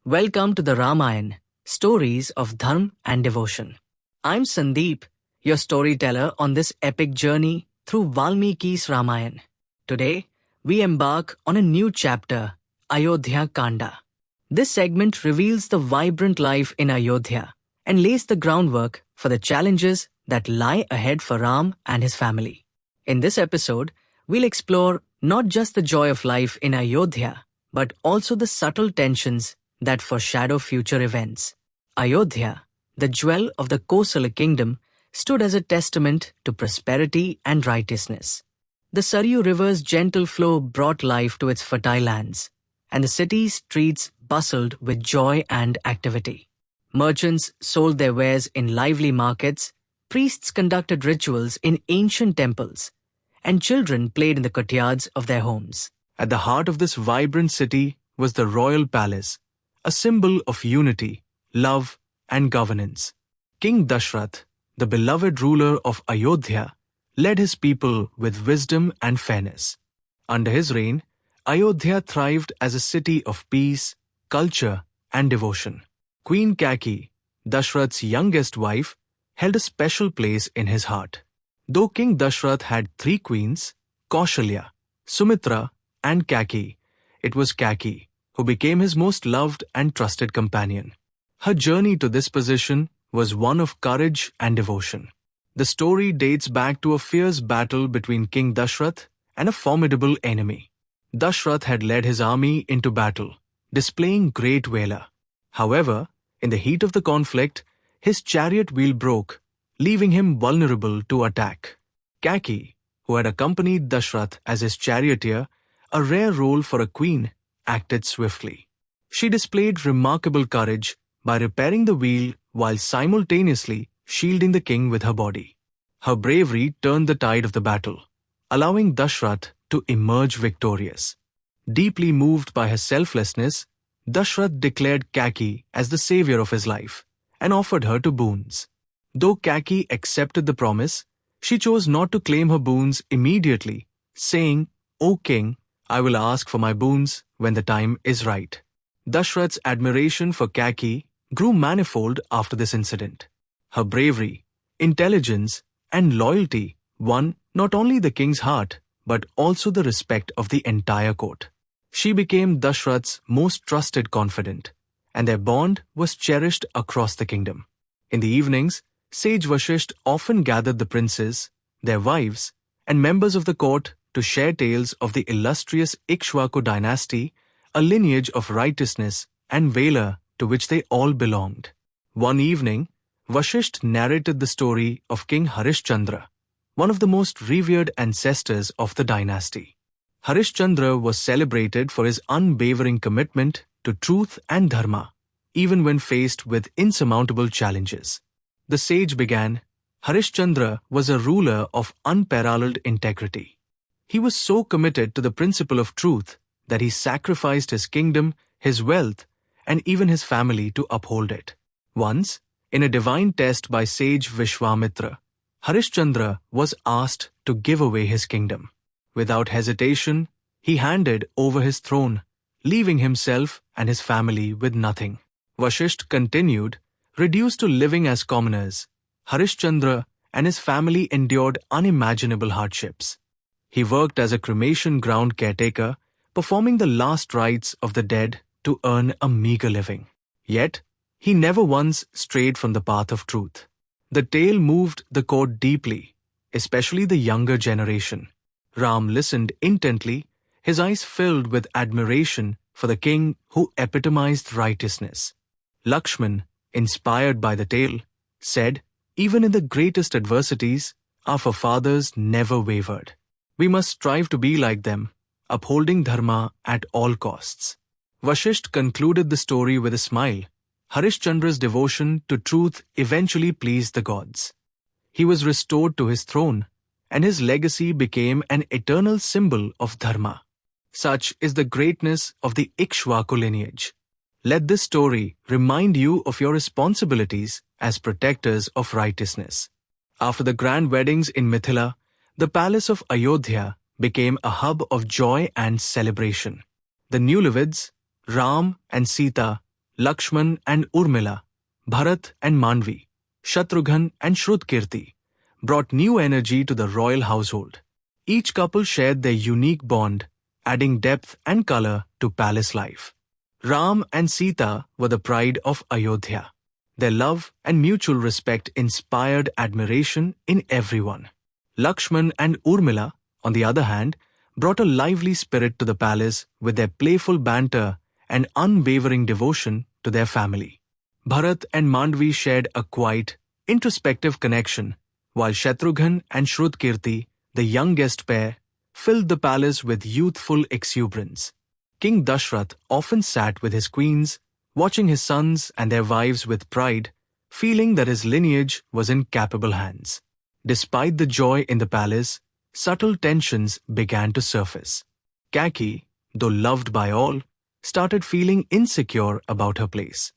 Welcome to the Ramayan, stories of Dharm and devotion. I'm Sandeep, your storyteller on this epic journey through Valmiki's Ramayan. Today, we embark on a new chapter, Ayodhya Kanda. This segment reveals the vibrant life in Ayodhya and lays the groundwork for the challenges that lie ahead for Ram and his family. In this episode, we'll explore not just the joy of life in Ayodhya, but also the subtle tensions that foreshadow future events. Ayodhya, the jewel of the Kosala kingdom, stood as a testament to prosperity and righteousness. The Saryu River's gentle flow brought life to its fertile lands, and the city's streets bustled with joy and activity. Merchants sold their wares in lively markets, priests conducted rituals in ancient temples, and children played in the courtyards of their homes. At the heart of this vibrant city was the royal palace, a symbol of unity, love, and governance. King Dashrath, the beloved ruler of Ayodhya, led his people with wisdom and fairness. Under his reign, Ayodhya thrived as a city of peace, culture, and devotion. Queen Kaikeyi, Dashrath's youngest wife, held a special place in his heart. Though King Dashrath had three queens, Kaushalya, Sumitra, and Kaikeyi, it was Kaikeyi who became his most loved and trusted companion. Her journey to this position was one of courage and devotion. The story dates back to a fierce battle between King Dashrath and a formidable enemy. Dashrath had led his army into battle, displaying great valor. However, in the heat of the conflict, his chariot wheel broke, leaving him vulnerable to attack. Kaikeyi, who had accompanied Dashrath as his charioteer, a rare role for a queen, acted swiftly. She displayed remarkable courage by repairing the wheel while simultaneously shielding the king with her body. Her bravery turned the tide of the battle, allowing Dashrath to emerge victorious. Deeply moved by her selflessness, Dashrath declared Kaikeyi as the savior of his life and offered her to boons. Though Kaikeyi accepted the promise, she chose not to claim her boons immediately, saying, "O king, I will ask for my boons when the time is right." Dashrath's admiration for Kaikeyi grew manifold after this incident. Her bravery, intelligence, and loyalty won not only the king's heart, but also the respect of the entire court. She became Dashrath's most trusted confidant, and their bond was cherished across the kingdom. In the evenings, sage Vashisht often gathered the princes, their wives, and members of the court to share tales of the illustrious Ikshvaku dynasty, a lineage of righteousness and valor to which they all belonged. One evening, Vashisht narrated the story of King Harishchandr, one of the most revered ancestors of the dynasty. Harishchandra was celebrated for his unwavering commitment to truth and dharma, even when faced with insurmountable challenges. The sage began, "Harishchandra was a ruler of unparalleled integrity. He was so committed to the principle of truth that he sacrificed his kingdom, his wealth, and even his family to uphold it. Once, in a divine test by sage Vishwamitra, Harishchandra was asked to give away his kingdom. Without hesitation, he handed over his throne, leaving himself and his family with nothing. Vashisht continued, reduced to living as commoners, Harishchandra and his family endured unimaginable hardships. He worked as a cremation ground caretaker, performing the last rites of the dead to earn a meager living. Yet, he never once strayed from the path of truth. The tale moved the court deeply, especially the younger generation. Ram listened intently, his eyes filled with admiration for the king who epitomized righteousness. Lakshman, inspired by the tale, said, "Even in the greatest adversities, our forefathers never wavered. We must strive to be like them, upholding dharma at all costs." Vashisht concluded the story with a smile. Harishchandra's devotion to truth eventually pleased the gods. He was restored to his throne, and his legacy became an eternal symbol of dharma. Such is the greatness of the Ikshvaku lineage. Let this story remind you of your responsibilities as protectors of righteousness. After the grand weddings in Mithila, the palace of Ayodhya became a hub of joy and celebration. The newlyweds, Ram and Sita, Lakshman and Urmila, Bharat and Mandvi, Shatrughan and Shrutkirti, brought new energy to the royal household. Each couple shared their unique bond, adding depth and color to palace life. Ram and Sita were the pride of Ayodhya. Their love and mutual respect inspired admiration in everyone. Lakshman and Urmila, on the other hand, brought a lively spirit to the palace with their playful banter and unwavering devotion to their family. Bharat and Mandvi shared a quiet, introspective connection, while Shatrughan and Shrutkirti, the youngest pair, filled the palace with youthful exuberance. King Dashrath often sat with his queens, watching his sons and their wives with pride, feeling that his lineage was in capable hands. Despite the joy in the palace, subtle tensions began to surface. Kaikeyi, though loved by all, started feeling insecure about her place.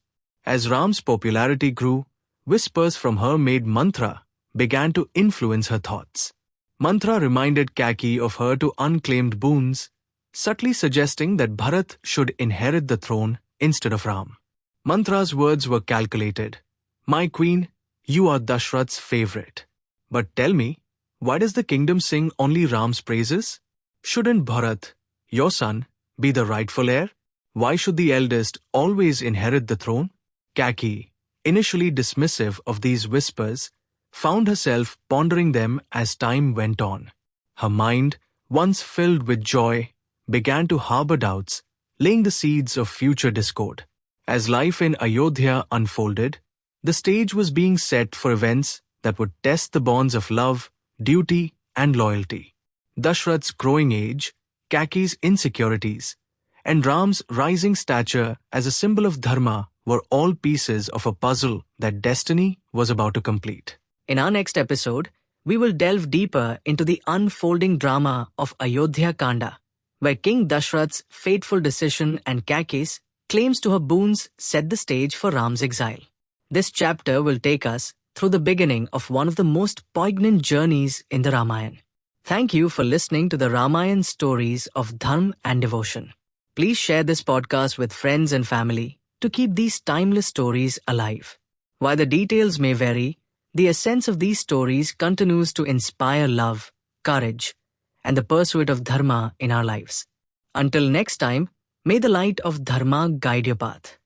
As Ram's popularity grew, whispers from her maid Mantra began to influence her thoughts. Mantra reminded Kaikeyi of her to unclaimed boons, subtly suggesting that Bharat should inherit the throne instead of Ram. Mantra's words were calculated. "My queen, you are Dashrath's favorite. But tell me, why does the kingdom sing only Ram's praises? Shouldn't Bharat, your son, be the rightful heir? Why should the eldest always inherit the throne?" Kaikeyi, initially dismissive of these whispers, found herself pondering them as time went on. Her mind, once filled with joy, began to harbor doubts, laying the seeds of future discord. As life in Ayodhya unfolded, the stage was being set for events that would test the bonds of love, duty, and loyalty. Dashrath's growing age, Kaikeyi's insecurities, and Ram's rising stature as a symbol of Dharma were all pieces of a puzzle that destiny was about to complete. In our next episode, we will delve deeper into the unfolding drama of Ayodhya Kanda, where King Dashrath's fateful decision and Kaikeyi's claims to her boons set the stage for Ram's exile. This chapter will take us through the beginning of one of the most poignant journeys in the Ramayana. Thank you for listening to the Ramayan stories of Dharm and devotion. Please share this podcast with friends and family to keep these timeless stories alive. While the details may vary, the essence of these stories continues to inspire love, courage, and the pursuit of Dharma in our lives. Until next time, may the light of Dharma guide your path.